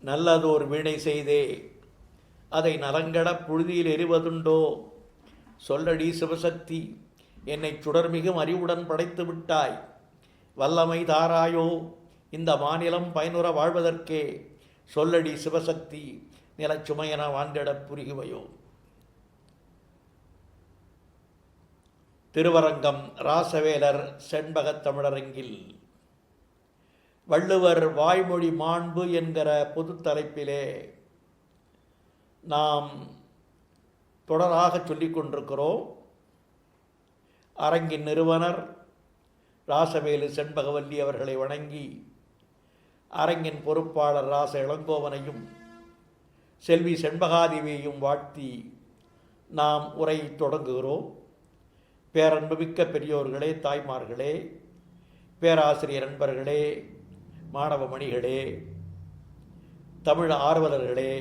நல்லதோர் வீணை செய்தே அதை நலங்கடப் புழுதியில் எறிவதுண்டோ? சொல்லடி சிவசக்தி, என்னை சுடர்மிகும் அறிவுடன் படைத்து விட்டாய். வல்லமை தாராயோ இந்த மாநிலம் பயனுற வாழ்வதற்கே. சொல்லடி சிவசக்தி, நிலச்சுமையென வாண்டிடப் புரிகுவையோ? திருவரங்கம் ராசவேலர் செண்பகத் தமிழரங்கில் வள்ளுவர் வாய்மொழி மாண்பு என்கிற பொது தலைப்பிலே நாம் தொடராக சொல்லிக் கொண்டிருக்கிறோம். அரங்கின் நிறுவனர் ராசவேலு செண்பகவல்லி அவர்களை வணங்கி, அரங்கின் பொறுப்பாளர் ராச இளங்கோவனையும் செல்வி செண்பகாதேவியையும் வாழ்த்தி நாம் உரை தொடங்குகிறோம். பேரன்புமிக்க பெரியோர்களே, தாய்மார்களே, பேராசிரியர் நண்பர்களே, மாணவ மணிகளே, தமிழ் ஆர்வலர்களே,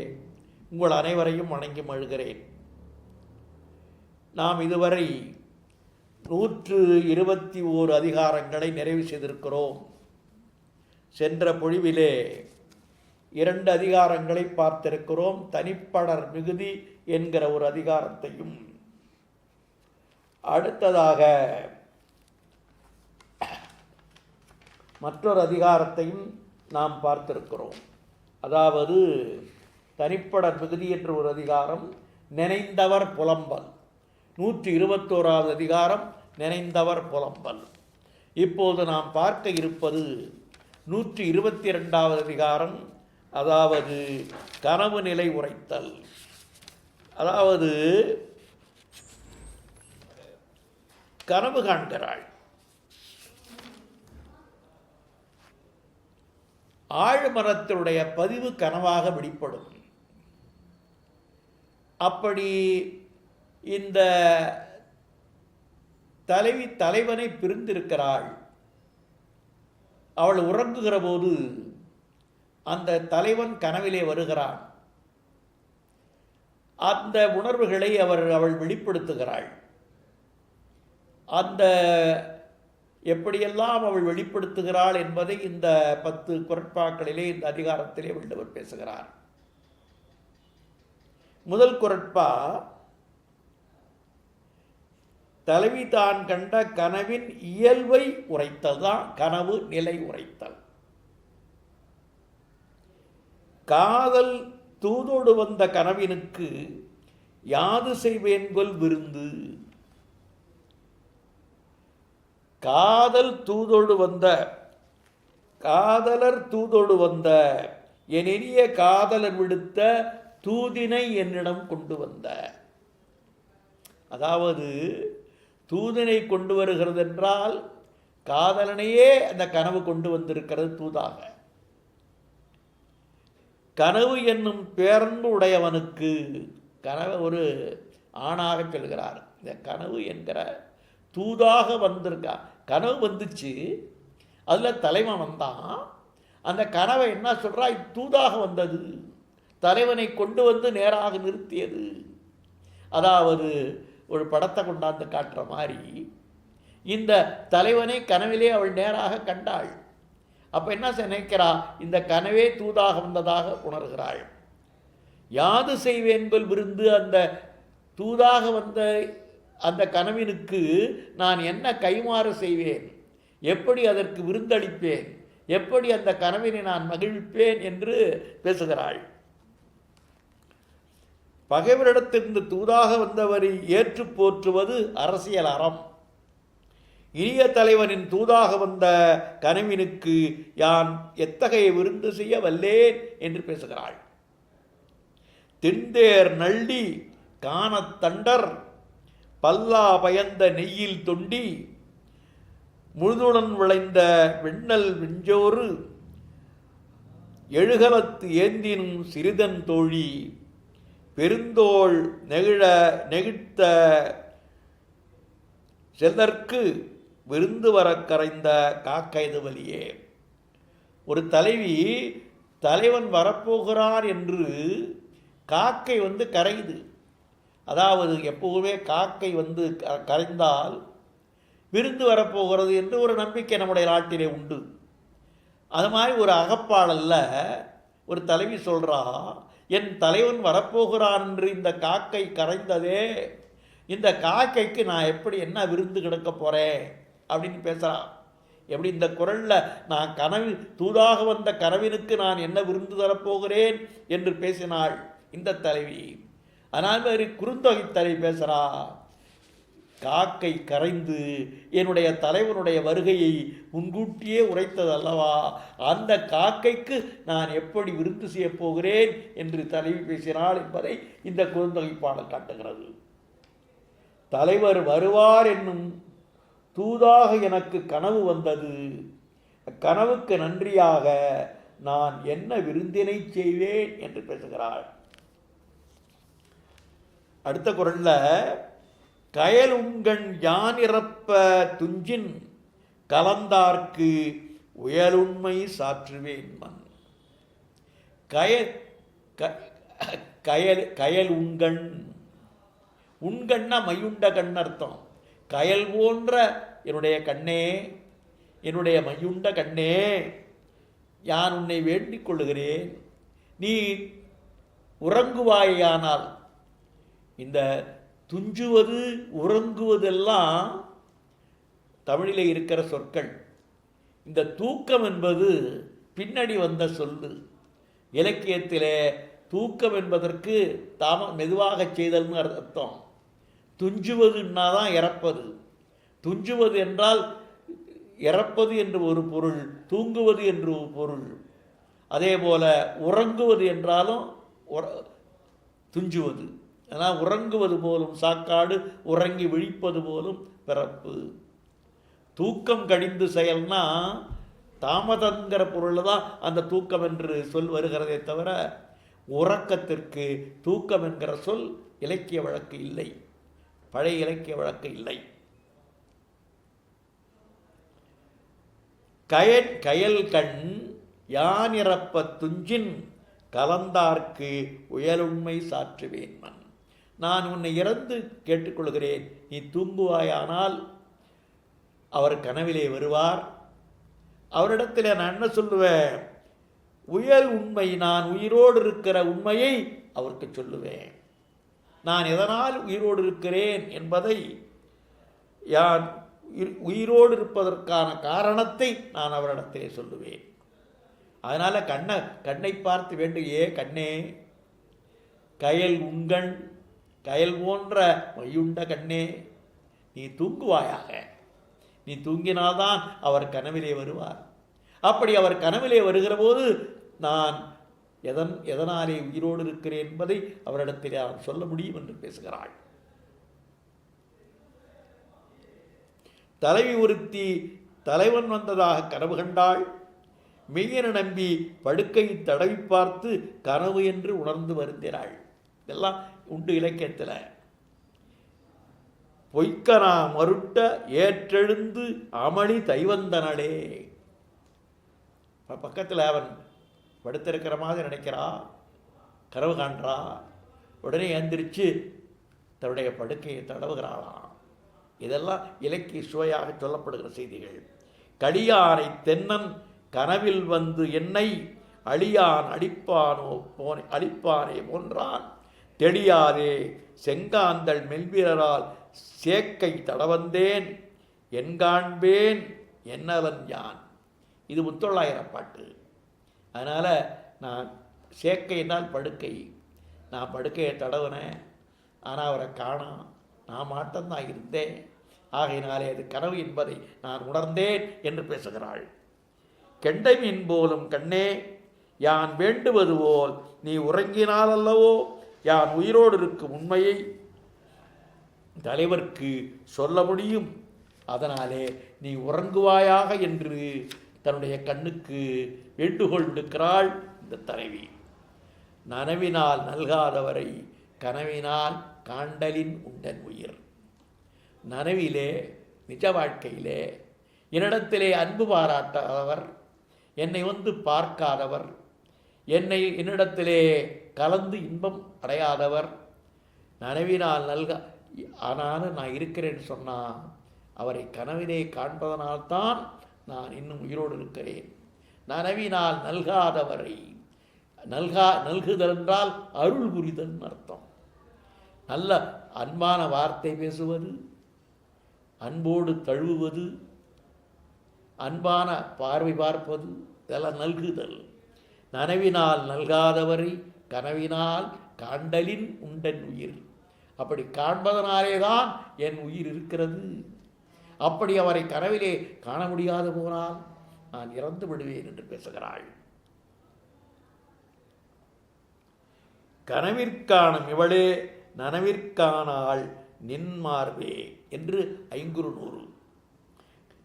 உங்கள் அனைவரையும் வணங்கி மகிழ்கிறேன். நாம் இதுவரை 121 அதிகாரங்களை நிறைவு செய்திருக்கிறோம். சென்ற பொழிவிலே 2 அதிகாரங்களை பார்த்திருக்கிறோம். தனிப்படர் மிகுதி என்கிற ஒரு அதிகாரத்தையும், அடுத்ததாக மற்றொரு அதிகாரத்தையும் நாம் பார்த்திருக்கிறோம். அதாவது தனிப்படர் மிகுதி என்ற ஒரு அதிகாரம், நினைந்தவர் புலம்பல். 121வது அதிகாரம் நினைந்தவர் புலம்பல். இப்போது நாம் பார்க்க இருப்பது 122வது அதிகாரம், அதாவது கனவு நிலை உரைத்தல். அதாவது கனவு காண்கிறாள். ஆழ்மனத்தினுடைய பதிவு கனவாக வெளிப்படும். அப்படி இந்த தலைவனை பிரிந்திருக்கிறாள். அவள் உறங்குகிற போது அந்த தலைவன் கனவிலே வருகிறான். அந்த உணர்வுகளை அவள் வெளிப்படுத்துகிறாள். அந்த எப்படியெல்லாம் அவள் வெளிப்படுத்துகிறாள் என்பதை இந்த 10 குறட்பாக்களிலே, இந்த அதிகாரத்திலே வள்ளுவர் பேசுகிறார். முதல் குறட்பா, தலைவி தான் கண்ட கனவின் இயல்பை உரைத்தல் தான் கனவு நிலை உரைத்தல். காதல் தூதோடு வந்த கனவினுக்கு யாது செய்வேன்கொல் விருந்து. காதலர் தூதோடு வந்த என் இனிய காதலர் விடுத்த தூதினை என்னிடம் கொண்டு வந்த. அதாவது தூதினை கொண்டு வருகிறது என்றால் காதலனையே அந்த கனவு கொண்டு வந்திருக்கிறது தூதாக. கனவு என்னும் பேரன்பு உடையவனுக்கு, கனவு ஒரு ஆணாக சொல்கிறார், இந்த கனவு என்கிற தூதாக வந்திருக்கா. கனவு வந்துச்சு, அதில் தலைவன் வந்தான். அந்த கனவை என்ன சொல்கிறா, தூதாக வந்தது, தலைவனை கொண்டு வந்து நேராக நிறுத்தியது. அதாவது ஒரு படத்தை கொண்டாந்து காட்டுற மாதிரி இந்த தலைவனை கனவிலே அவள் நேராக கண்டாள். அப்போ என்ன நினைக்கிறா, இந்த கனவே தூதாக வந்ததாக உணர்கிறாள். யாது செய்வேன்கொல் விருந்து, அந்த தூதாக வந்த அந்த கனவினுக்கு நான் என்ன கைமாறு செய்வேன், எப்படி அதற்கு விருந்தளிப்பேன், எப்படி அந்த கனவினை நான் மகிழ்விப்பேன் என்று பேசுகிறாள். பகைவரிடத்திலிருந்து தூதாக வந்தவரை ஏற்று போற்றுவது அரசியல் அறம். இனிய தலைவனின் தூதாக வந்த கனவினுக்கு யான் எத்தகைய விருந்து செய்ய வல்லேன் என்று பேசுகிறாள். தென்தேர் நள்ளி காணத்தண்டர் பல்லா பயந்த நெய்யில் தொண்டி முழுதுடன் விளைந்த வெண்ணல் வெஞ்சோறு எழுகலத்து ஏந்தினும் சிறிதன் தோழி பெருந்தோள் நெகிழ்த்த செல்லற்கு விருந்து வர கரைந்த காக்கைது வலியே. ஒரு தலைவன் வரப்போகிறார் என்று காக்கை கரையுது. அதாவது எப்போவுமே காக்கை கரைந்தால் விருந்து வரப்போகிறது என்று ஒரு நம்பிக்கை நம்முடைய நாட்டிலே உண்டு. அது மாதிரி ஒரு அகப்பாடல்ல ஒரு தலைவி சொல்கிறா, என் தலைவன் வரப்போகிறான் என்று இந்த காக்கை கரைந்ததே, இந்த காக்கைக்கு நான் எப்படி என்ன விருந்து கிடக்க போகிறேன் அப்படின்னு பேசுகிறான். எப்படி இந்த குரலில் நான் கனவில் தூதாக வந்த கனவினுக்கு நான் என்ன விருந்து தரப்போகிறேன் என்று பேசினாள் இந்த தலைவி. அதனால் மாதிரி குறுந்தொகை தலைவி பேசுகிறா, காக்கை கரைந்து என்னுடைய தலைவனுடைய வருகையை முன்கூட்டியே உரைத்தது அல்லவா, அந்த காக்கைக்கு நான் எப்படி விருந்து செய்ய போகிறேன் என்று தலைவி பேசினாள் என்பதை இந்த குறுந்தொகை பாடல் காட்டுகிறது. தலைவர் வருவார் என்னும் தூதாக எனக்கு கனவு வந்தது, அக்கனவுக்கு நன்றியாக நான் என்ன விருந்தினை செய்வேன் என்று பேசுகிறாள். அடுத்த குறள்ல, கயல் உண்கண் யான் இறப்ப துஞ்சின் கலந்தார்க்கு உயலுண்மை சாற்றுவேன் மண். கயல் உண்கண், உண்கண்ணா மையுண்ட கண் அர்த்தம். கயல் போன்ற என்னுடைய கண்ணே, என்னுடைய மையுண்ட கண்ணே, யான் உன்னை வேண்டிக் கொள்ளுகிறேன், நீ உறங்குவாயானால். இந்த துஞ்சுவது உறங்குவதெல்லாம் தமிழிலே இருக்கிற சொற்கள். இந்த தூக்கம் என்பது பின்னாடி வந்த சொல்லு. இலக்கியத்திலே தூக்கம் என்பதற்கு மெதுவாக செய்தல்னு அர்த்தம். துஞ்சுவதுன்னா தான் இறப்பது. துஞ்சுவது என்றால் இறப்பது என்று ஒரு பொருள், தூங்குவது என்று ஒரு பொருள். அதே போல உறங்குவது என்றாலும் துஞ்சுவது. ஆனால் உறங்குவது போலும் சாக்காடு, உறங்கி விழிப்பது போலும் பிறப்பு. தூக்கம் கடிந்து செயல்னா தாமதங்கிற பொருளில் தான் அந்த தூக்கம் என்று சொல் வருகிறதே தவிர உறக்கத்திற்கு தூக்கம் என்கிற சொல் இலக்கிய வழக்கு இல்லை, பழைய இலக்கிய வழக்கு இல்லை. கயல் கண் யான் இறப்ப துஞ்சின் கலந்தார்க்கு உயலுண்மை சாற்றுவேன் மண். நான் உன்னை இறந்து கேட்டுக்கொள்கிறேன், நீ தூங்குவாயானால் அவர் கனவிலே வருவார். அவரிடத்தில் நான் என்ன சொல்லுவேன், உயல் உண்மை, நான் உயிரோடு இருக்கிற உண்மையை அவருக்கு சொல்லுவேன். நான் எதனால் உயிரோடு இருக்கிறேன் என்பதை, யான் உயிரோடு இருப்பதற்கான காரணத்தை நான் அவரிடத்திலே சொல்லுவேன். அதனால் கண்ணை பார்த்து வேண்டியே, கண்ணே கயல் உண்கண், கயல் போன்ற மையுண்ட கண்ணே, நீ தூங்குவாயாக. நீ தூங்கினால்தான் அவர் கனவிலே வருவார். அப்படி அவர் கனவிலே வருகிற போது நான் எதனாலே உயிரோடு இருக்கிறேன் என்பதை அவரிடத்தில் நான் சொல்ல முடியும் என்று பேசுகிறாள். தலைவி ஒருத்தி தலைவன் வந்ததாக கனவு கண்டாள். மெய்யென நம்பி படுக்கையை தடவி பார்த்து கனவு என்று உணர்ந்து வருந்தினாள். இதெல்லாம் உண்டு இலக்கியத்தில். பொய்க்கனா மருட்ட ஏற்றெழுந்து அமளி தைவந்தனளே. பக்கத்தில் அவன் படுத்திருக்கிற மாதிரி நினைக்கிறா, கனவு காண்றா. உடனே எந்திரிச்சு தன்னுடைய படுக்கையை தடவுகிறாளாம். இதெல்லாம் இலக்கிய சுவையாக சொல்லப்படுகிற செய்திகள். கடியானை தென்னன் கனவில் வந்து என்னை அழியான் அழிப்பானே போன்றான் தெளியாதே செங்காந்தள் மெல்வீரரால் சேக்கை தடவந்தேன் என்காண்பேன் என்னவன் யான். இது முத்தொள்ளாயிரம் பாட்டு. அதனால் நான் சேக்கை என்றால் படுக்கை, நான் படுக்கையை தடவுனேன், ஆனால் அவரை காணோம், நான் மாட்டம்தான் இருந்தேன், ஆகையினாலே அது கனவு என்பதை நான் உணர்ந்தேன் என்று பேசுகிறாள். கெண்டை மீன் போலும் கண்ணே, யான் வேண்டுவது போல் நீ உறங்கினால் அல்லவோ யான் உயிரோடு இருக்கும் உண்மையை தலைவர்க்கு சொல்ல முடியும். அதனாலே நீ உறங்குவாயாக என்று தன்னுடைய கண்ணுக்கு வேண்டுகோள் விடுக்கிறாள் இந்த தலைவி. நனவினால் நல்காதவரை கனவினால் காண்டலின் உண்டன் உயிர். நனவிலே, நிஜ வாழ்க்கையிலே என்னிடத்திலே அன்பு பாராட்டாதவர், என்னை வந்து பார்க்காதவர், என்னிடத்திலே கலந்து இன்பம் அடையாதவர், நனவினால் ஆனாலும் நான் இருக்கிறேன்னு சொன்னால் அவரை கனவிலே காண்பதனால்தான் நான் இன்னும் உயிரோடு இருக்கிறேன். நனவினால் நல்காதவரை, நல்குதல் என்றால் அருள் புரிதல் அர்த்தம். நல்ல அன்பான வார்த்தை பேசுவது, அன்போடு தழுவுவது, அன்பான பார்வை பார்ப்பது, இதெல்லாம் நல்குதல். நனவினால் நல்காதவரை கனவினால் காண்டலின் உண்டன் உயிர். அப்படி காண்பதனாலே தான் என் உயிர் இருக்கிறது. அப்படி அவரை கனவிலே காண முடியாது போனால் நான் இறந்து விடுவேன் என்று பேசுகிறாள். கனவிற்கானும் இவளே நனவிற்கானாள் நின்மார்வே என்று 500.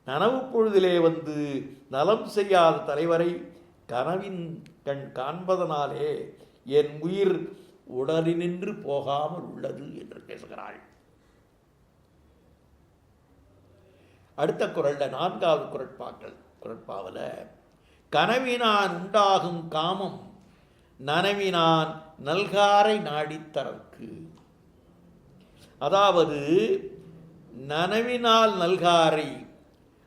நனவு பொழுதிலே வந்து நலம் செய்யாத தலைவரை கனவின் கண் காண்பதனாலே என் உயிர் உடலினின்று போகாமல் உள்ளது என்று பேசுகிறாள். அடுத்த குறள்ல 4வது குறட்பாவில் கனவினான் உண்டாகும் காமம் நனவினான் நல்காரை நாடித்தரற்கு. அதாவது நனவினால் நல்காரை,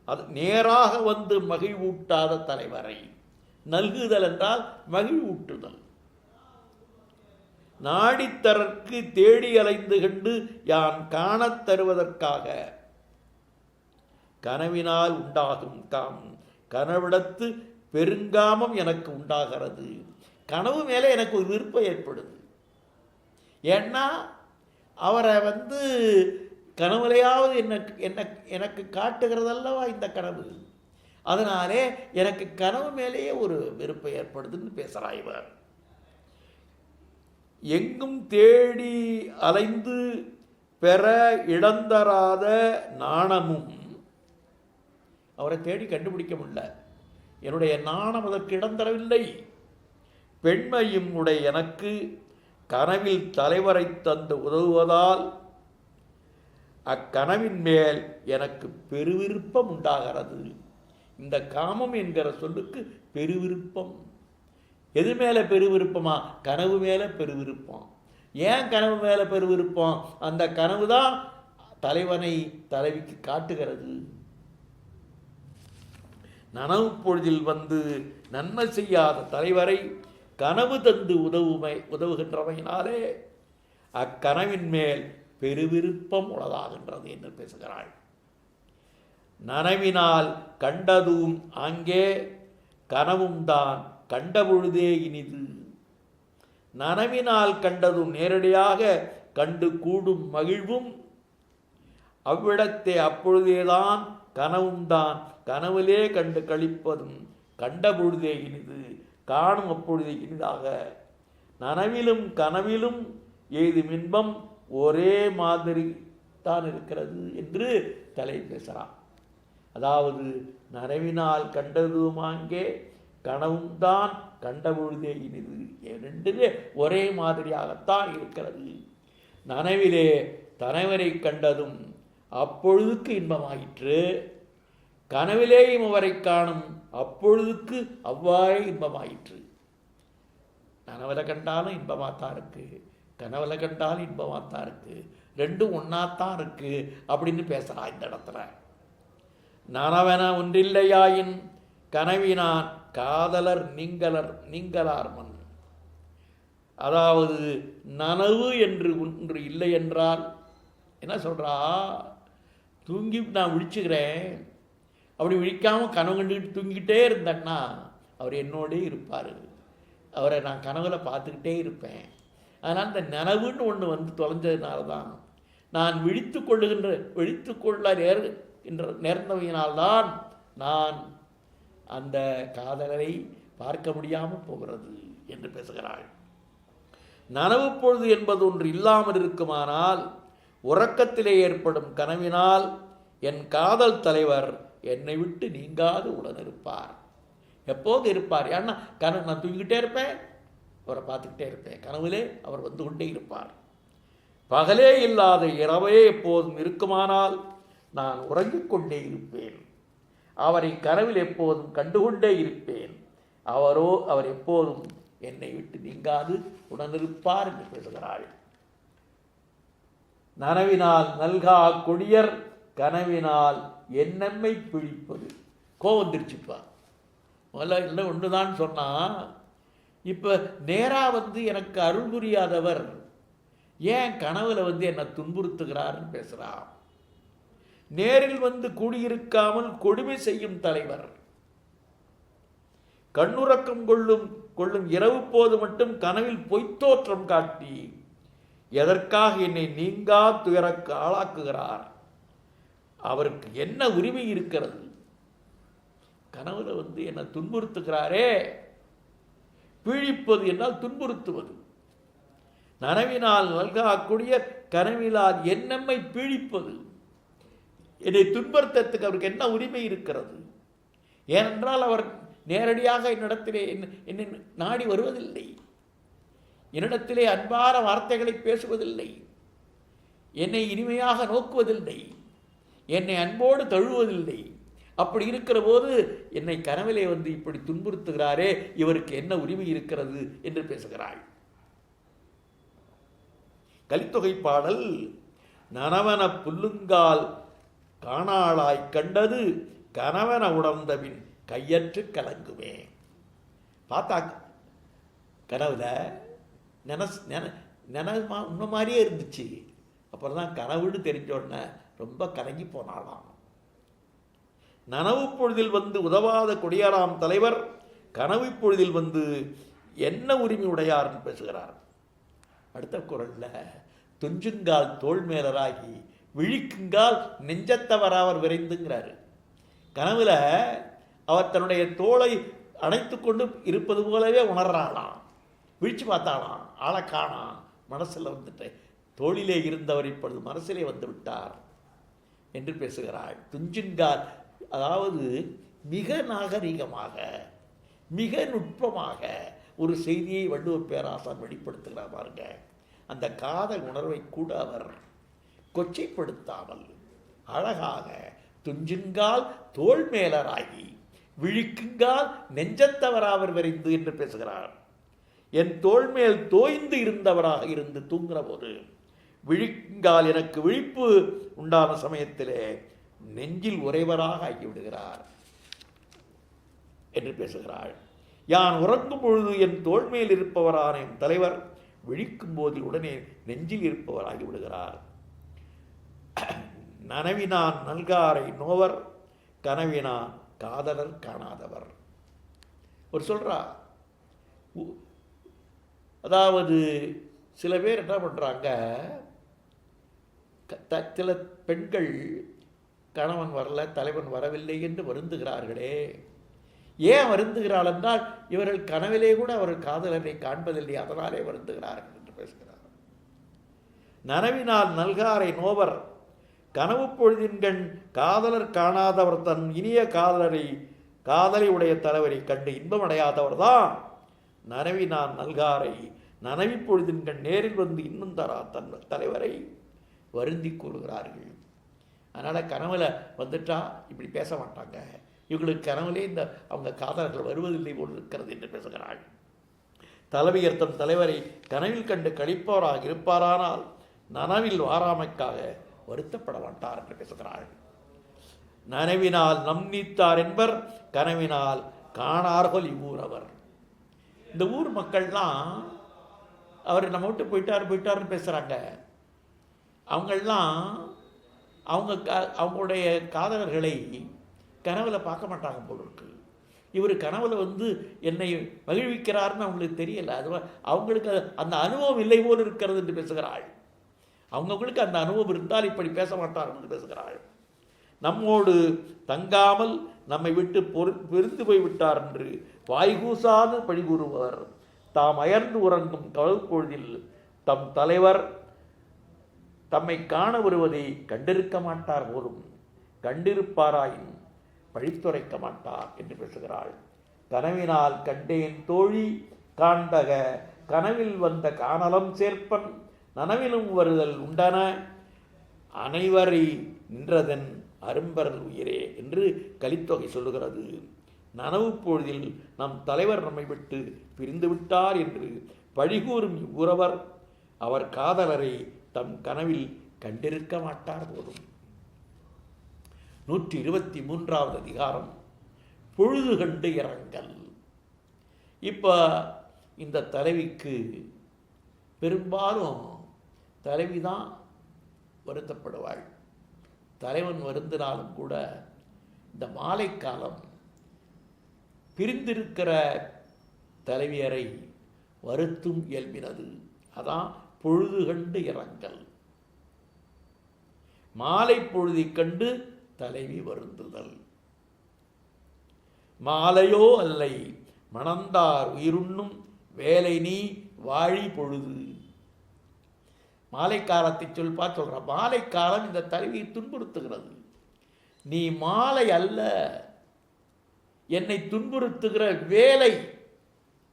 அது நேராக வந்து மகிழ்வூட்டாத தலைவரை. நல்குதல் என்றால் மகிழ்வூட்டுதல். நாடித்தரற்கு தேடி அலைந்து கண்டு யான் காணத் தருவதற்காக. கனவினால் உண்டாகும் காமம், கனவிடத்து பெருங்காமம் எனக்கு உண்டாகிறது. கனவு மேலே எனக்கு ஒரு விருப்பம் ஏற்படுது. ஏன்னா அவரை வந்து கனவுலையாவது எனக்கு காட்டுகிறதல்லவா இந்த கனவு. அதனாலே எனக்கு கனவு மேலேயே ஒரு விருப்பம் ஏற்படுதுன்னு பேசுகிறார் இவர். எங்கும் தேடி அலைந்து பெற இழந்தராத நாணமும், அவரை தேடி கண்டுபிடிக்க முடியல, என்னுடைய நாணம் அதற்கு இடம் தரவில்லை. பெண்மையும் உடைய எனக்கு கனவில் தலைவரை தந்து உதவுவதால் அக்கனவின் மேல் எனக்கு பெருவிருப்பம் உண்டாகிறது. இந்த காமம் என்கிற சொல்லுக்கு பெருவிருப்பம். எது மேலே பெருவிருப்பமா? கனவு மேலே பெருவிருப்பம். ஏன் கனவு மேலே பெருவிருப்பம்? அந்த கனவு தான் தலைவனை தலைவிக்கு காட்டுகிறது. நனவு பொழுதில் வந்து நன்மை செய்யாத தலைவரை கனவு தந்து உதவுகின்றவையினாலே அக்கனவின் மேல் பெருவிருப்பம் உளதாகின்றது என்று பேசுகிறாள். நனவினால் கண்டதும் ஆங்கே கனவும் தான் கண்டபொழுதே இனிது. நனவினால் கண்டதும் நேரடியாக கண்டு கூடும் மகிழ்வும் அவ்விடத்தே அப்பொழுதேதான் கனவும் தான் கனவிலே கண்டு கழிப்பதும் கண்டபொழுதே இனிது, காணும் அப்பொழுதே இனிதாக. நனவிலும் கனவிலும் ஏதும் இன்பம் ஒரே மாதிரி தான் இருக்கிறது என்று தலை பேசுகிறான். அதாவது நனவினால் கண்டதுமாங்கே கனவும் தான் கண்டபொழுதே இனிது, ரெண்டுமே ஒரே மாதிரியாகத்தான் இருக்கிறது. நனவிலே தலைவரை கண்டதும் அப்பொழுதுக்கு இன்பமாயிற்று, கனவிலேயும் அவரை காணும் அப்பொழுதுக்கு அவ்வாறே இன்பமாயிற்று. நனவில் கண்டாலும் இன்பமாகத்தான் இருக்கு, கனவில் கண்டாலும் இன்பமாகத்தான் இருக்கு, ரெண்டும் ஒன்னாத்தான் இருக்கு அப்படின்னு பேசுகிறான் இந்த இடத்துல. நனவென ஒன்றில்லையாயின் கனவினான் காதலர் நீங்கலார் மண். அதாவது நனவு என்று ஒன்று இல்லை என்றால் என்ன சொல்கிறா? தூங்கி நான் விழிச்சுக்கிறேன், அப்படி விழிக்காமல் கனவு கண்டுக்கிட்டு தூங்கிக்கிட்டே இருந்தேன்னா அவர் என்னோடே இருப்பார், அவரை நான் கனவுல பார்த்துக்கிட்டே இருப்பேன். அதனால் இந்த நனவுன்னு ஒன்று வந்து தொலைஞ்சதுனால தான் நான் விழித்து கொள்ள நேர்ந்தவையினால்தான் நான் அந்த காதலரை பார்க்க முடியாமல் போகிறது என்று பேசுகிறாள். நனவு பொழுது என்பது ஒன்று இல்லாமல் இருக்குமானால் உறக்கத்திலே ஏற்படும் கனவினால் என் காதல் தலைவர் என்னை விட்டு நீங்காது உடனிருப்பார். எப்போது இருப்பார்? ஏன்னா கனவு நான் தூங்கிக்கிட்டே இருப்பேன், அவரை பார்த்துக்கிட்டே இருப்பேன், கனவுலே அவர் வந்து கொண்டே இருப்பார். பகலே இல்லாத இரவே எப்போதும் இருக்குமானால் நான் உறங்கிக் கொண்டே இருப்பேன், அவரை கனவில் எப்போதும் கண்டுகொண்டே இருப்பேன், அவர் எப்போதும் என்னை விட்டு நீங்காது உடனிருப்பார் என்று பேசுகிறாள். நனவினால் நல்கா கொடியர் கனவினால் என்னம்மை பிழிப்பது. கோவம் திருச்சிப்பா முதல்ல இல்லை ஒன்று தான் சொன்னால், இப்போ நேராக எனக்கு அருள் புரியாதவர் ஏன் கனவுல என்னை துன்புறுத்துகிறார்னு பேசுகிறார். நேரில் கூடியிருக்காமல் கொடுமை செய்யும் தலைவர், கண்ணுறக்கம் கொள்ளும் இரவு போது மட்டும் கனவில் பொய்த்தோற்றம் காட்டி எதற்காக என்னை நீங்கா துயரக்கு ஆளாக்குகிறார். அவருக்கு என்ன உரிமை இருக்கிறது? கனவுல என்னை துன்புறுத்துகிறாரே. பீழிப்பது என்றால் துன்புறுத்துவது. நனவினால் நல்காக்கூடிய கனவிலால் என்னம்மை பீழிப்பது. என்னை துன்புறுத்தத்துக்கு அவருக்கு என்ன உரிமை இருக்கிறது? ஏனென்றால் அவர் நேரடியாக என்னிடத்திலே என்னை நாடி வருவதில்லை, என்னிடத்திலே அன்பான வார்த்தைகளை பேசுவதில்லை, என்னை இனிமையாக நோக்குவதில்லை, என்னை அன்போடு தழுவதில்லை. அப்படி இருக்கிற போது என்னை கனவிலே இப்படி துன்புறுத்துகிறாரே, இவருக்கு என்ன உரிமை இருக்கிறது என்று பேசுகிறாள். கலித்தொகை பாடல் நனவன புல்லுங்கால் காணாளாய் கண்டது கனவன உணர்ந்தபின் கையற்று கலங்குமே. பார்த்தா கனவுல நினைமா உன்ன மாதிரியே இருந்துச்சு. அப்புறம் தான் கனவுன்னு தெரிஞ்ச உடனே ரொம்ப கலங்கி போனாலாம். நனவு பொழுதில் உதவாத கொடியாராம் தலைவர் கனவு பொழுதில் என்ன உரிமை உடையார்னு பேசுகிறார். அடுத்த குரல்ல துஞ்சுங்கால் தோல் மேலராகி விழிக்குங்கால் நெஞ்சத்தவராவர் விரைந்துங்கிறாரு. கனவுல அவர் தன்னுடைய தோளை அணைத்து கொண்டு இருப்பது போலவே உணர்றாளாம். விழிச்சு பார்த்தாளாம், ஆளை காணாம். மனசில் தோளிலே இருந்தவர் இப்பொழுது மனசிலே விட்டார் என்று பேசுகிறாள். துஞ்சுங்கால், அதாவது மிக நாகரிகமாக மிக நுட்பமாக ஒரு செய்தியை வள்ளுவ பேராசான் வெளிப்படுத்துகிறார் பாருங்க. அந்த காதல் உணர்வை கூட அவர் கொச்சைப்படுத்தாமல் அழகாக துஞ்சுங்கால் தோல் மேலராகி விழிக்குங்கால் நெஞ்சத்தவராவர் விரைந்து என்று பேசுகிறார். என் தோல் மேல் தோய்ந்து இருந்தவராக இருந்து தூங்குற போது விழிக்குங்கால் எனக்கு விழிப்பு உண்டான சமயத்திலே நெஞ்சில் உறைவராக ஆகிவிடுகிறார் என்று பேசுகிறாள். யான் உறங்கும் பொழுது என் தோல் மேல் இருப்பவரான என் தலைவர் விழிக்கும் போதில் உடனே நெஞ்சில் இருப்பவராகி விடுகிறார். நனவினான் நல்காரை நோவர் கனவினான் காதலர் காணாதவர். ஒரு சொல்றா, அதாவது சில பேர் என்ன பண்றாங்க, சில பெண்கள் கணவன் வரல தலைவன் வரவில்லை என்று வருந்துகிறார்களே. ஏன் வருந்துகிறாள் என்றால் இவர்கள் கனவிலே கூட அவர்கள் காதலரை காண்பதில்லை, அதனாலே வருந்துகிறார்கள் என்று பேசுகிறார். நனவினால் நல்காரை நோவர் கனவு பொழுதின்கண் காதலர் காணாதவர் தன் இனிய காதலை உடைய தலைவரை கண்டு இன்பமடையாதவர் தான் நனவினான் நல்காரை நனவி பொழுதின்கண் நேரில் இன்னும் தரா தன் தலைவரை வருந்தி கூறுகிறார்கள். அதனால் கனவுல வந்துட்டா இப்படி பேச மாட்டாங்க. இவங்களுக்கு கனவுலே அவங்க காதலர்கள் வருவதில்லை போல் இருக்கிறது என்று பேசுகிறாள். தலைவியர் தன் தலைவரை கனவில் கண்டு கழிப்பவராக இருப்பாரானால் நனவில் வாராமைக்காக வருத்தப்பட மாட்டார் என்று பேசுகிறாள். நனவினால் நம் நீத்தார் என்பர் கனவினால் காணார்கள் இவ்வூரவர். இந்த ஊர் மக்கள்லாம் அவர் நம்ம விட்டு போயிட்டாருன்னு பேசுகிறாங்க. அவங்கெல்லாம் அவங்களுடைய காதலர்களை கனவுல பார்க்க மாட்டாங்க போல இருக்கு. இவர் கனவுல என்னை மகிழ்விக்கிறார்னு அவங்களுக்கு தெரியல. அது அவங்களுக்கு அந்த அனுபவம் இல்லை போல் இருக்கிறது என்று பேசுகிறாள். அவங்களுக்கு அந்த அனுபவம் இருந்தால் இப்படி பேச மாட்டார்கள் என்று பேசுகிறாள். நம்மோடு தங்காமல் நம்மை விட்டு பிரிந்து போய்விட்டார் என்று வாய்கூசாது பழிகூறுவர் தாம் அயர்ந்து உறங்கும் கவல்பொழுதில் தம் தலைவர் தம்மை காண வருவதை கண்டிருக்க மாட்டார் போலும், கண்டிருப்பாராயின் பழித்துரைக்க மாட்டார் என்று பேசுகிறாள். கனவினால் கண்டேன் தோழி காண்டக கனவில் வந்த காணலம் சேர்ப்பன் நனவிலும் வருதல் உண்டன அனைவரை நின்றதன் அரும்பரல் உயிரே என்று கலித்தொகை சொல்லுகிறது. நனவு பொழுதில் நம் தலைவர் நம்மை விட்டு பிரிந்து விட்டார் என்று பழிகூறும் இவ்வுறவர் அவர் காதலரை தம் கனவில் கண்டிருக்க மாட்டார் போதும். 123வது அதிகாரம் பொழுது கண்டு இறங்கல். இப்போ இந்த தலைவிக்கு பெரும்பாலும் தலைவி தான் வருத்தப்படுவாள். தலைவன் வருந்தினாலும் கூட இந்த மாலை காலம் பிரிந்திருக்கிற தலைவியரை வருத்தும் இயல்பினது. அதான் பொழுது கண்டு இரங்கல். மாலை பொழுதை கண்டு தலைவி வருந்துதல். மாலையோ அல்லை மணந்தார் உயிருண்ணும் வேலை நீ வாழி பொழுது. மாலை காலத்தை சொல்ற மாலை காலம் இந்த தலைவியை துன்புறுத்துகிறது. நீ மாலை அல்ல, என்னை துன்புறுத்துகிற வேலை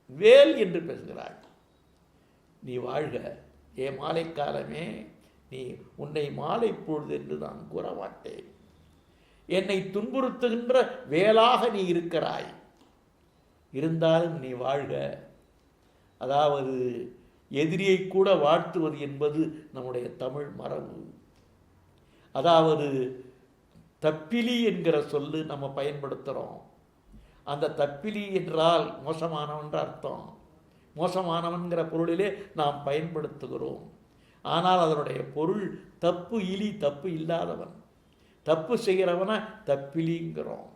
வேல் என்று பேசுகிறாள். நீ வாழ்க ஏ மாலை காலமே, நீ உன்னை மாலை பொழுது என்று நான் கூற மாட்டேன். என்னை துன்புறுத்துகின்ற வேலாக நீ இருக்கிறாய், இருந்தாலும் நீ வாழ்க. அதாவது எதிரியை கூட வாழ்த்துவது என்பது நம்முடைய தமிழ் மரபு. அதாவது தப்பிலி என்கிற சொல்லு நம்ம பயன்படுத்துகிறோம். அந்த தப்பிலி என்றால் மோசமானவன்ற அர்த்தம். மோசமானவன்கிற பொருளிலே நாம் பயன்படுத்துகிறோம். ஆனால் அதனுடைய பொருள் தப்பு இலி, தப்பு இல்லாதவன். தப்பு செய்கிறவனை தப்பிலிங்கிறோம்.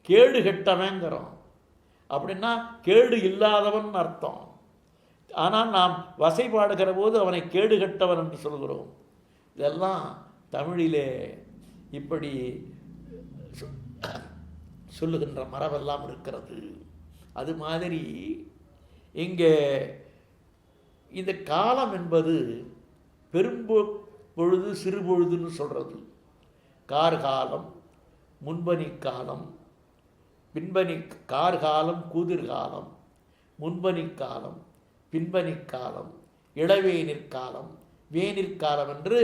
கேடு கெட்டவங்கிறோம். அப்படின்னா கேடு இல்லாதவன் அர்த்தம். ஆனால் நாம் வசைபாடுகிற போது அவனை கேடு கெட்டவன் என்று சொல்கிறோம். இதெல்லாம் தமிழிலே இப்படி சொல்லுகின்ற மரபெல்லாம் இருக்கிறது. அது மாதிரி இங்கே இந்த காலம் என்பது பெரும்பொழுது சிறுபொழுதுன்னு சொல்கிறது. கார்காலம், முன்பனி காலம், பின்பனி கார்காலம், கூதிர்காலம், முன்பனி காலம், பின்பனி காலம், இளவேனிற்காலம், வேனிற்காலம் என்று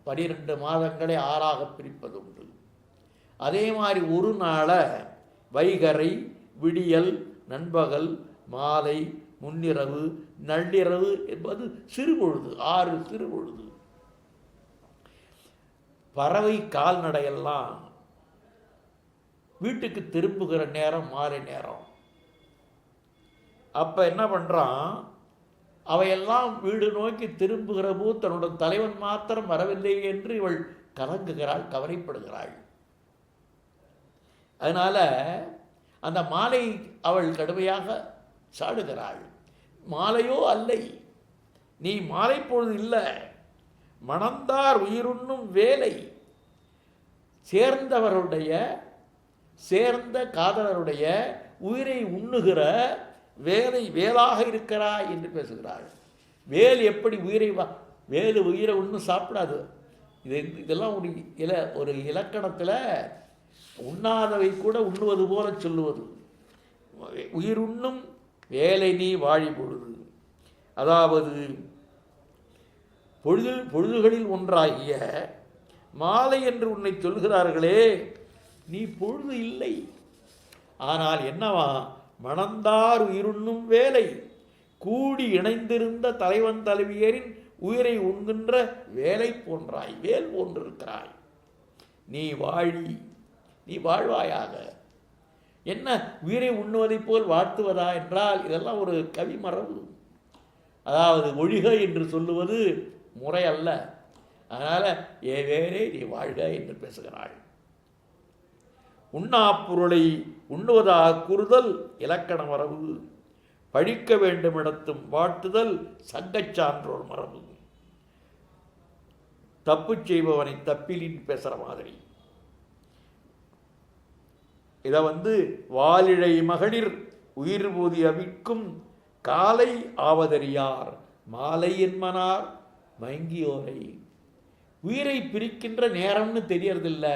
12 மாதங்களை 6ஆக பிரிப்பது உண்டு. அதே மாதிரி ஒரு நாளை வைகறை, விடியல், நண்பகல், மாலை, முன்னிரவு, நள்ளிரவு என்பது சிறுபொழுது, 6 சிறுபொழுது. பறவை கால்நடையெல்லாம் வீட்டுக்கு திரும்புகிற நேரம் மாலை நேரம். அப்போ என்ன பண்ணுறான், அவையெல்லாம் வீடு நோக்கி திரும்புகிற போது தன்னுடைய தலைவன் மாத்திரம் வரவில்லை என்று இவள் கலங்குகிறாள், கவலைப்படுகிறாள். அதனால் அந்த மாலை அவள் கடுமையாக சாடுகிறாள். மாலையோ அல்லை, நீ மாலை பொழுது இல்லை, மணந்தார் உயிருண்ணும் வேலை. சேர்ந்த காதலருடைய உயிரை உண்ணுகிற வேலை வேலாக இருக்கிறாய் என்று பேசுகிறாள். வேல் எப்படி வேலு உயிரை ஒன்றும் சாப்பிடாது. இதெல்லாம் ஒரு இலக்கணத்தில் உண்ணாதவை கூட உண்ணுவது போல சொல்லுவது. உயிருண்ணும் வேலை நீ வாழி பொழுது. அதாவது பொழுதுகளில் ஒன்றாகிய மாலை என்று உன்னை சொல்கிறார்களே, நீ பொழுது இல்லை. ஆனால் என்னவா, மணந்தார் உயிருண்ணும் வேலை, கூடி இணைந்திருந்த தலைவன் தலைவியரின் உயிரை உண்கின்ற வேலை போன்றாய், வேல் போன்றிருக்கிறாய். நீ வாழி, நீ வாழ்வாயாக. என்ன உயிரை உண்ணுவதைப் போல் வாழ்த்துவதா என்றால் இதெல்லாம் ஒரு கவி மரபு. அதாவது ஒழிக என்று சொல்லுவது முறை அல்ல. அதனால் வேறே நீ வாழ்க என்று பேசுகிறாள். உண்ணா பொருளை உண்ணுவதாக கூறுதல் இலக்கண மரபு. பழிக்க வேண்டும் இடத்தும் வாழ்த்துதல் சங்கச் சான்றோர் மரபு. தப்பு செய்பவனை தப்பிலின்னு பேசுகிற மாதிரி. இதை வாலிழை மகளிர் உயிர் போதி அவிக்கும் காலை ஆவதறியார் மாலை என்மனார் மயங்கியோரை. உயிரை பிரிக்கின்ற நேரம்னு தெரியறதில்ல,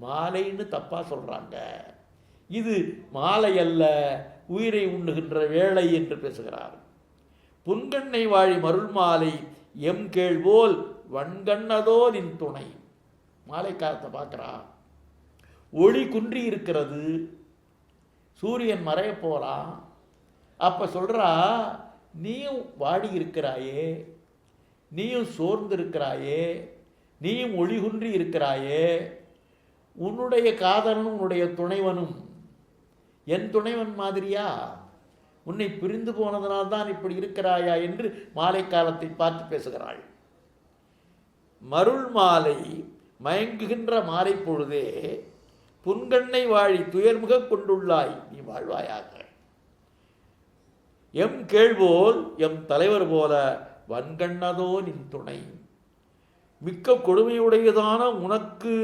மாலைன்னு தப்பாக சொல்கிறாங்க. இது மாலை அல்ல, உயிரை உண்ணுகின்ற வேளை என்று பேசுகிறார். புன்கண்ணை வாழி மருள் மாலை எம் கேள்வோல் வன்கண்ணதோ நின் துணை. மாலை காலத்தை பார்க்குறா, ஒளி குன்றி இருக்கிறது, சூரியன் மறைய போகிறான். அப்போ சொல்கிறா, நீயும் வாடி இருக்கிறாயே, நீயும் சோர்ந்து இருக்கிறாயே, நீயும் ஒளி குன்றி இருக்கிறாயே. உன்னுடைய காதலனும் உன்னுடைய துணைவனும் என் துணைவன் மாதிரியா? உன்னை பிரிந்து போனதனால்தான் இப்படி இருக்கிறாயா என்று மாலை காலத்தை பார்த்து பேசுகிறாள். மருள் மாலை மயங்குகின்ற மாலை பொழுதே புன்கண்ணை வாழி துயர்முக கொண்டுள்ளாய், நீ வாழ்வாயாக. எம் கேள்வோல் எம் தலைவர் போல வன்கண்ணதோ நின் துணை, மிக்க கொடுமையுடையதான உனக்கு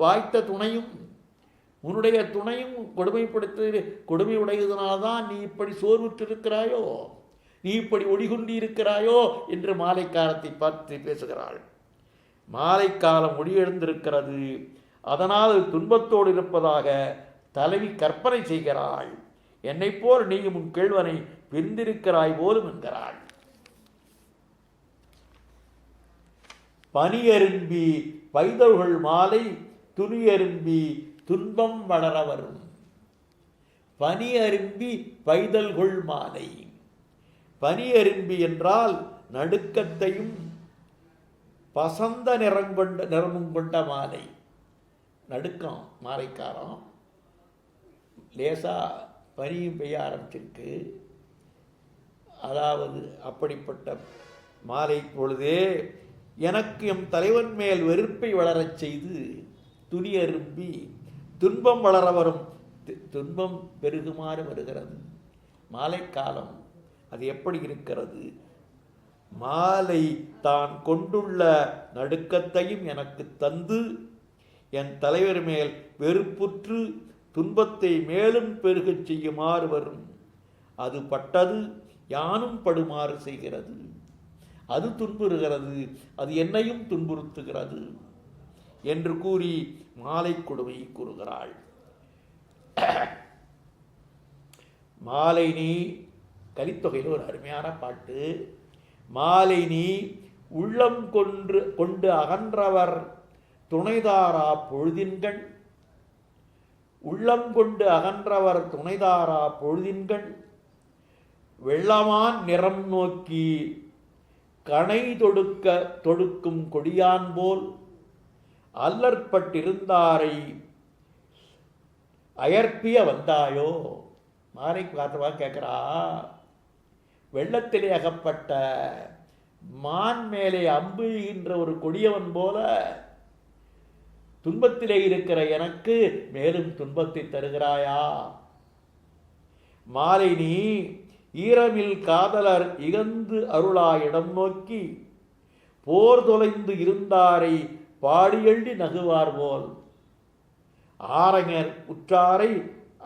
வாய்த்த துணையும், உன்னுடைய துணையும் கொடுமையுடையதனால்தான் நீ இப்படி சோர்வுற்றிருக்கிறாயோ, நீ இப்படி ஒடிகுண்டி இருக்கிறாயோ என்று மாலை காலத்தை பார்த்து பேசுகிறாள். மாலை காலம் ஒடியெழுந்திருக்கிறது, அதனால் துன்பத்தோடு இருப்பதாக தலைவி கற்பனை செய்கிறாள். என்னை போல் நீயும் உன் கேள்வனை பிரிந்திருக்கிறாய் போலும் என்கிறாள். பனியரும்பி பைதல்கள் மாலை துணியரும்பி துன்பம் வளர வரும். பனியரும்பி பைதல்கள் மாலை, பனியரும்பி என்றால் நடுக்கத்தையும் பசந்த நிறமும் கொண்ட மாலை. நடுக்கம் மாலைக்காலம், லேசா பனியும் பெய்ய ஆரம்பிச்சிருக்கு. அதாவது அப்படிப்பட்ட மாலை பொழுதே எனக்கு எம் தலைவன் மேல் வெறுப்பை வளரச் செய்து துணியரும்பி துன்பம் வளர வரும். துன்பம் பெருகுமாறு வருகிறது மாலை காலம். அது எப்படி இருக்கிறது? மாலை தான் கொண்டுள்ள நடுக்கத்தையும் எனக்கு தந்து என் தலைவர் மேல் வெறுப்புற்று துன்பத்தை மேலும் பெருகச் செய்யுமாறு வரும். அது பட்டது யானும் படுமாறு செய்கிறது. அது துன்புறுகிறது, அது என்னையும் துன்புறுத்துகிறது என்று கூறி மாலை கொடுமை கூறுகிறாள். மாலை நீ கலித்தொகையில் ஒரு அருமையான பாட்டு. மாலை நீ உள்ளம் கொண்டு அகன்றவர் துணைதாரா பொழுதின்கண், உள்ளம் கொண்டு அகன்றவர் துணைதாரா பொழுதின்கண், வெள்ளமான் நிறம் நோக்கி கணை தொடுக்கும் கொடியான் போல் அல்லற்பட்டிருந்தாரை அயற்பிய வந்தாயோ. மாலை காத்தவா கேட்கிறா, வெள்ளத்திலே அகப்பட்ட மான் மேலே அம்புகின்ற ஒரு கொடியவன் போல துன்பத்திலே இருக்கிற எனக்கு மேலும் துன்பத்தை தருகிறாயா? மாலை நீ ஈரமில் காதலர் இகந்து அருளாயிடம் நோக்கி போர் தொலைந்து இருந்தாரை பாடியெள்ளி நகுவார் போல் ஆரஞர் உற்றாரை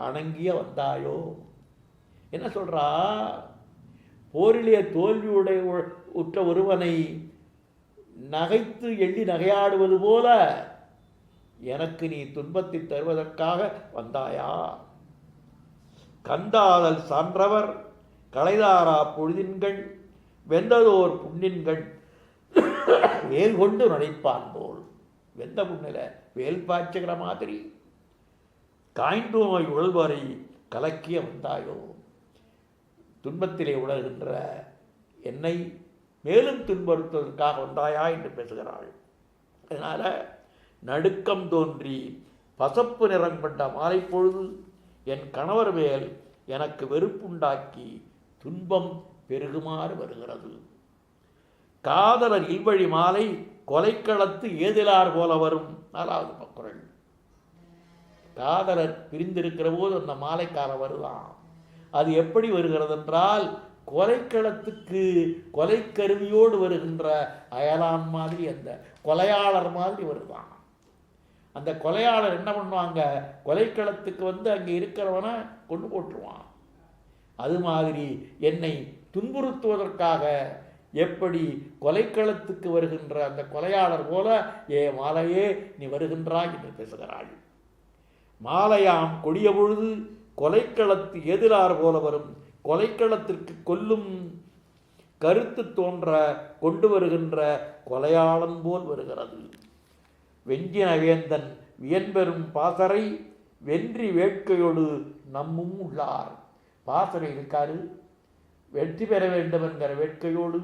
அணங்கிய வந்தாயோ. என்ன சொல்றா? போரிலே தோல்வியுடைய உற்ற ஒருவனை நகைத்து எள்ளி நகையாடுவது போல எனக்கு நீ துன்பத்தை தருவதற்காக வந்தாயா? கந்தாதல் சான்றவர் களைதாரா பொழுதின்கள் வெந்ததோர் புண்ணின்கள் வேல் கொண்டு நடைப்பான் போல். வெந்த புண்ணில வேல் பாய்ச்சுகிற மாதிரி காய்ந்தோய் உழல்வரை கலக்கிய வந்தாயோ. துன்பத்திலே உழல்கின்ற என்னை மேலும் துன்புறுத்துவதற்காக வந்தாயா என்று பேசுகிறாள். அதனால நடுக்கம் தோன்றி பசப்பு நிறம் கொண்ட மாலை பொழுது என் கணவர் மேல் எனக்கு வெறுப்புண்டாக்கி துன்பம் பெருகுமாறு வருகிறது. காதலர் இல்வழி மாலை கொலைக்களத்து ஏதிலார் போல வரும். 4வது குறள். காதலர் பிரிந்திருக்கிற போது அந்த மாலைக்காலம் வருதான். அது எப்படி வருகிறது என்றால் கொலைக்களத்துக்கு கொலைக்கருவியோடு வருகின்ற அயலான் மாதிரி, அந்த கொலையாளர் மாதிரி வருதான். அந்த கொலையாளர் என்ன பண்ணுவாங்க? கொலைக்களத்துக்கு வந்து அங்கே இருக்கிறவனை கொண்டு போட்டுருவான். அது மாதிரி என்னை துன்புறுத்துவதற்காக எப்படி கொலைக்களத்துக்கு வருகின்ற அந்த கொலையாளர் போல ஏ மாலையே நீ வருகின்றாய் என்று பேசுகிறாள். மாலையாம் கொடிய பொழுது கொலைக்களத்து எதிரார் போல வரும். கொலைக்களத்திற்கு கொல்லும் கருத்து தோன்ற கொண்டு வருகின்ற கொலையாளன் போல் வருகிறது. வெஞ்சின வேந்தன் வியன்பெறும் பாசறை வென்றி வேட்கையோடு நம்மும் உள்ளார். பாசறை இருக்காரு, வெற்றி பெற வேண்டும் என்கிற வேட்கையோடு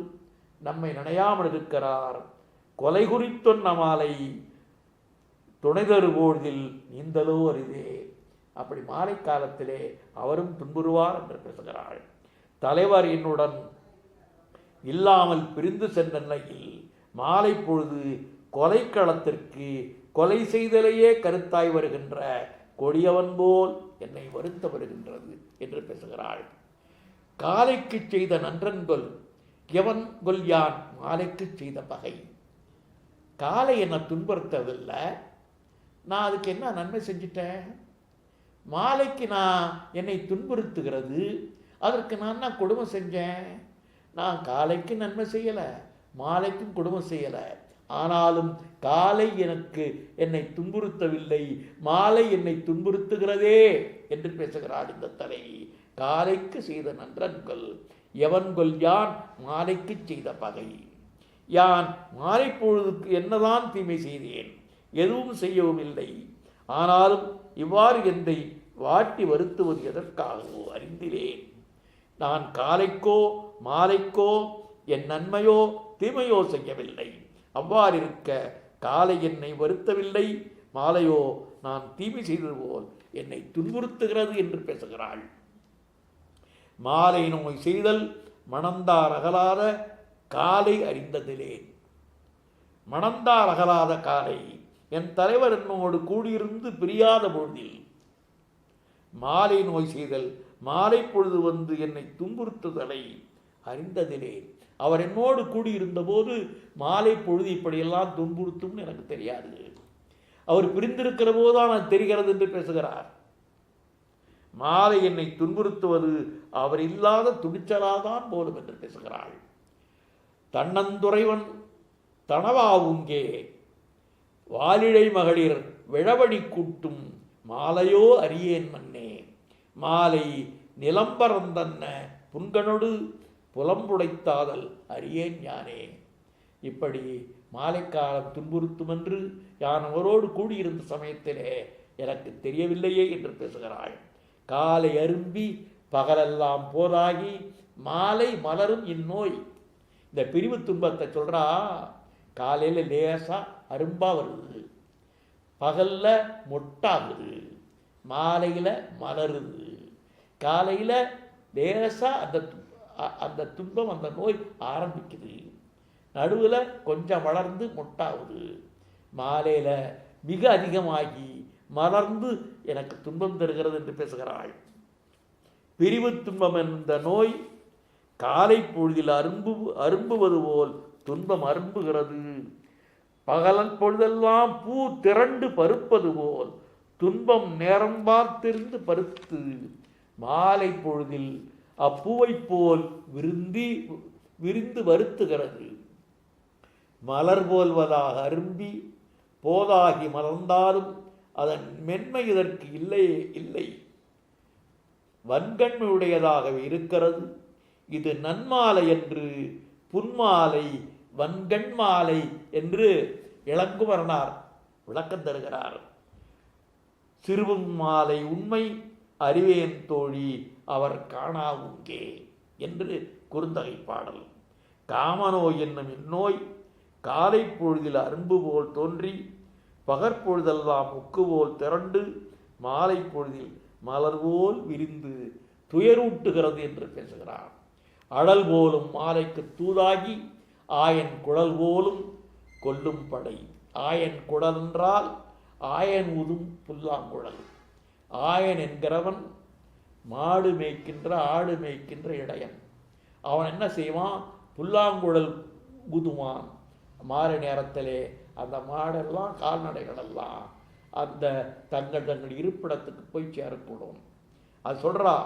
நம்மை நினையாமல் இருக்கிறார். கொலை குறித்தொன்ன மாலை துணை தருபோதில் நீந்தலோ அரிதே. அப்படி மாலை காலத்திலே அவரும் துன்புறுவார் என்று பேசுகிறாள். தலைவர் என்னுடன் இல்லாமல் பிரிந்து சென்ற நிலையில் மாலை பொழுது கொலைக்களத்திற்கு கொலை செய்தலையே கருத்தாய் வருகின்ற கொடியவன் போல் என்னை வருத்த வருகின்றது என்று பேசுகிறாள். காலைக்கு செய்த நன்றன்கொல் எவன் கொல் யான் மாலைக்கு செய்த பகை. காலை என்னை துன்புறுத்தவில்லை, நான் அதுக்கு என்ன நன்மை செஞ்சிட்டேன்? மாலைக்கு நான் என்னை துன்புறுத்துகிறது, அதற்கு நான் தான் கொடுமை செஞ்சேன். நான் காலைக்கு நன்மை செய்யலை, மாலைக்கும் கொடுமை செய்யலை. ஆனாலும் காலை எனக்கு என்னை துன்புறுத்தவில்லை, மாலை என்னை துன்புறுத்துகிறதே என்று பேசுகிறாள் இந்த தலைவி. காலைக்கு செய்த நன்றன்கள் எவன்கொல் யான் மாலைக்கு செய்த பகை. யான் மாலை பொழுதுக்கு என்னதான் தீமை செய்தேன்? எதுவும் செய்யவும் இல்லை. ஆனாலும் இவ்வாறு என்னை வாட்டி வருத்துவது எதற்காகவோ அறிந்திலேன். நான் காலைக்கோ மாலைக்கோ என் நன்மையோ தீமையோ செய்யவில்லை. அவ்வாறு இருக்க காலை என்னை வருத்தவில்லை, மாலையோ நான் தீமை செய்தது போல் என்னை துன்புறுத்துகிறது என்று பேசுகிறாள். மாலை நோய் செய்தல் மணந்தார் அகலாத காலை அறிந்ததிலே. மணந்தார் அகலாத காலை என் தலைவர் என்னோடு கூடியிருந்து பிரியாத பொழுதில் மாலை நோய் செய்தல் மாலை பொழுது வந்து என்னை துன்புறுத்துதலை அறிந்ததிலே. அவர் என்னோடு கூடியிருந்த போது மாலை பொழுது இப்படியெல்லாம் துன்புறுத்தும் எனக்கு தெரியாது. அவர் பிரிந்திருக்கிற போதுதான் அது தெரிகிறது என்று பேசுகிறார். மாலை என்னை துன்புறுத்துவது அவர் இல்லாத துணிச்சலாதான் போலும் என்று பேசுகிறாள். தன்னந்துறைவன் தனவாவுங்கே வாலிழை மகளிர் விழவடி கூட்டும் மாலையோ அறியேன் மன்னே. மாலை நிலம்பரந்தன்ன புன்கனொடு புலம்புடைத்தாதல் அறியேன் ஞானே. இப்படி மாலைக்காலம் துன்புறுத்தும் என்று யான் அவரோடு கூடியிருந்த சமயத்திலே எனக்கு தெரியவில்லையே என்று பேசுகிறாள். காலை அரும்பி பகலெல்லாம் போதாகி மாலை மலரும் இந்நோய். இந்த பிரிவு துன்பத்தை சொல்றா. காலையில் லேசா அரும்பா வருது, பகல்ல மொட்டாகுது, மாலையில் மலருது. காலையில் லேசா அந்த துன்பம் அந்த நோய் ஆரம்பிக்குது, நடுவில் கொஞ்சம் வளர்ந்து மொட்டாகுது, மாலையில் மிக அதிகமாகி மலர்ந்து எனக்கு துன்பம் தருகிறது என்று பேசுகிறாள். பிரிவு துன்பம் என்ற நோய் காலை பொழுதில் அரும்புவது போல் துன்பம் அரும்புகிறது. பகலன் பொழுதெல்லாம் பூ திரண்டு பருப்பது போல் துன்பம் நேரம் பார்த்திருந்து பருத்து மாலை பொழுதில் அப்பூவை போல் விரிந்து வருத்துகிறது. மலர் போல்வதாக அரும்பி போதாகி மலர்ந்தாலும் அதன் மென்மை இதற்கு இல்லை, வன்கண்மையுடையதாகவே இருக்கிறது. இது நன்மாலை என்று புன்மாலை வன்கண்மாலை என்று இளங்குமரனார் விளக்கம் தருகிறார். சிறுவன் மாலை உண்மை அறிவேன் தோழி அவர் காணாவுங்கே என்று குறுந்தகை பாடல். காமநோய் என்னும் இந்நோய் காலை பொழுதில் அரும்பு போல் தோன்றி பகற்பொழுதெல்லாம் முக்கு போல் திரண்டு மாலை பொழுதில் மலர் போல் விரிந்து துயரூட்டுகிறது என்று பேசுகிறார். அடல் போலும் மாலைக்கு தூதாகி ஆயன் குழல் போலும் கொல்லும் படை. ஆயன் குழல் என்றால் ஆயன் ஊதும் புல்லாங்குழல். ஆயன் என்கிறவன் மாடு மேய்க்கின்ற ஆடு மேய்க்கின்ற இடையன். அவன் என்ன செய்வான்? புல்லாங்குழல் ஊதுவான். மாலை நேரத்திலே அந்த மாடெல்லாம் கால்நடைகளெல்லாம் அந்த தங்கள் இருப்பிடத்துக்கு போய் சேரக்கூடும். அது சொல்றா,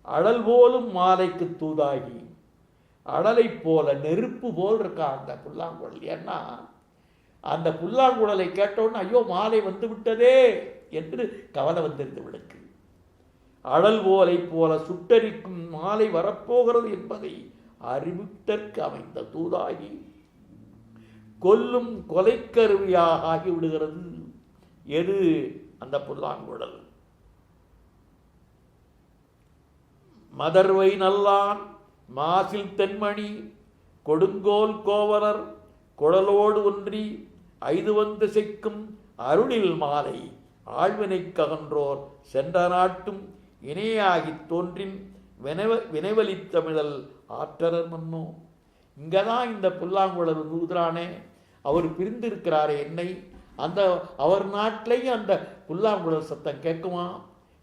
அடல் போலும் மாலைக்கு தூதாகி. அடலை போல நெருப்பு போல் இருக்கா அந்த புல்லாங்குழல். ஏன்னா அந்த புல்லாங்குழலை கேட்டவுடனே ஐயோ மாலை வந்து விட்டதே என்று கவலை வந்திருந்து விடுக்கு. அடல் போலை போல சுட்டரிக்கும் மாலை வரப்போகிறது என்பதை அறிவித்தற்கு அமைந்த தூதாகி கொல்லும் கொலைக்கருவியாக ஆகிவிடுகிறது. எது? அந்த புல்லாங்குழல். மதர்வை நல்லான் மாசில் தென்மணி கொடுங்கோல் கோவலர் குழலோடு ஒன்றி ஐது வந்து செய்க்கும் அருளில் மாலை ஆழ்வினை ககன்றோர் சென்ற நாட்டும் இணையாகி தோன்றின் வினைவலித்தமிழல் ஆற்றலர் மன்னோ. இங்கே தான் இந்த புல்லாங்குழல் ஊதுறானே, அவர் பிரிந்திருக்கிறாரே என்னை, அந்த அவர் நாட்டிலேயும் அந்த புல்லாங்குழல் சத்தம் கேட்குமா?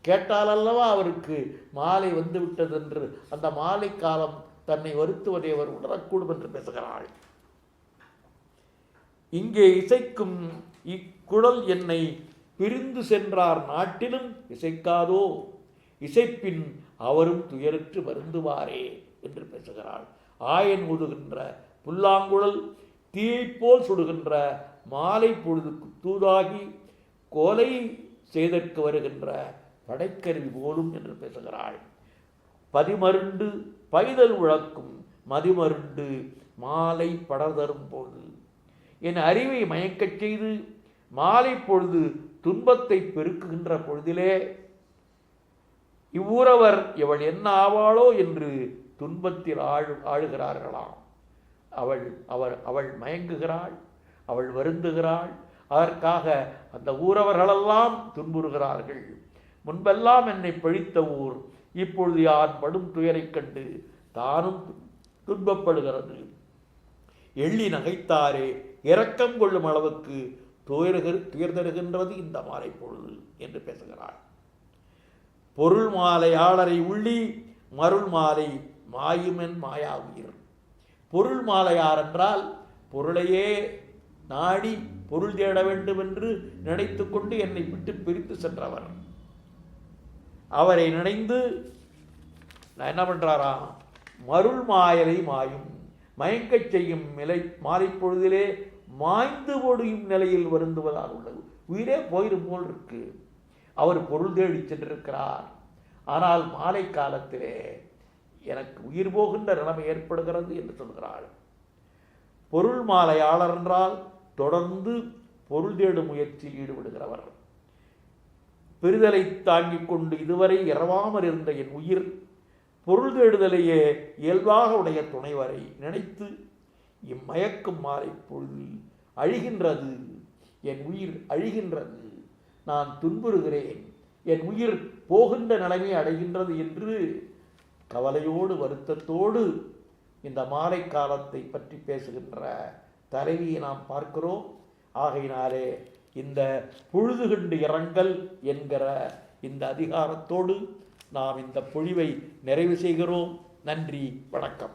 கேட்டால் அல்லவா அவருக்கு மாலை வந்து விட்டது என்று அந்த மாலை காலம் தன்னை வருத்துவதை அவர் உணரக்கூடும் என்று பேசுகிறாள். இங்கே இசைக்கும் இக்குழல் என்னை பிரிந்து சென்றார் நாட்டிலும் இசைக்காதோ, இசைப்பின் அவரும் துயருற்று வருந்துவாரே என்று பேசுகிறாள். ஆயன் ஊதுகின்ற புல்லாங்குழல் தீயைப்போல் சுடுகின்ற மாலை பொழுதுக்கு தூதாகி கொலை செய்தற்கு வருகின்ற படைக்கருவி போலும் என்று பேசுகிறாள். பதிமருண்டு பைதல் உழக்கும் மதிமருண்டு மாலை படர்தரும் போது என் அறிவை மயக்கச் செய்து மாலை பொழுது துன்பத்தை பெருக்குகின்ற பொழுதிலே இவ்வூரவர் இவள் என்ன ஆவாளோ என்று துன்பத்தில் ஆழுகிறார்களாம். அவள் மயங்குகிறாள், அவள் வருந்துகிறாள். அதற்காக அந்த ஊரவர்களெல்லாம் துன்புறுகிறார்கள். முன்பெல்லாம் என்னை பழித்த ஊர் இப்பொழுது யான் படும் துயரைக் கண்டு தானும் துன்பப்படுகிறது. எள்ளி நகைத்தாரே இரக்கம் கொள்ளும் அளவுக்கு துயர் தருகின்றது இந்த மாலை பொழுது என்று பேசுகிறாள். பொருள் மாலையாளரை உள்ளி மருள் மாலை மாயுமென் மாயா உயிர். பொருள் மாலையார் என்றால் பொருளையே நாடி பொருள் தேட வேண்டும் என்று நினைத்து கொண்டு என்னை விட்டு பிரித்து சென்றவர். அவரை நினைந்து நான் என்ன பண்றாராம், மருள் மாயலை மாயும் மயங்கச் செய்யும் நிலை மாலை பொழுதிலே மாய்ந்து பொடியும் நிலையில் வருந்துவதாக உள்ளது. உயிரே போயிடும் போல் இருக்கு. அவர் பொருள் தேடி சென்றிருக்கிறார். ஆனால் மாலை காலத்திலே எனக்கு உயிர் போகின்ற நிலைமை ஏற்படுகிறது என்று சொல்கிறாள். பொருள் மாலையாளர் என்றால் தொடர்ந்து பொருள் தேடும் முயற்சியில் ஈடுபடுகிறவர். பெரிதலை தாங்கிக் கொண்டு இதுவரை இரவாமல் இருந்த என் உயிர் பொருள் தேடுதலையே இயல்பாக உடைய துணைவரை நினைத்து இம்மயக்கும் மாலை பொழுது அழிகின்றது. என் உயிர் அழிகின்றது, நான் துன்புறுகிறேன், என் உயிர் போகின்ற நிலைமை அடைகின்றது என்று கவலையோடு வருத்தத்தோடு இந்த மாலை காலத்தை பற்றி பேசுகின்ற தலைவியை நாம் பார்க்கிறோம். ஆகையினாலே இந்த பொழுது கண்டு இரங்கல் என்கிற இந்த அதிகாரத்தோடு நாம் இந்த பொழிவை நிறைவு செய்கிறோம். நன்றி, வணக்கம்.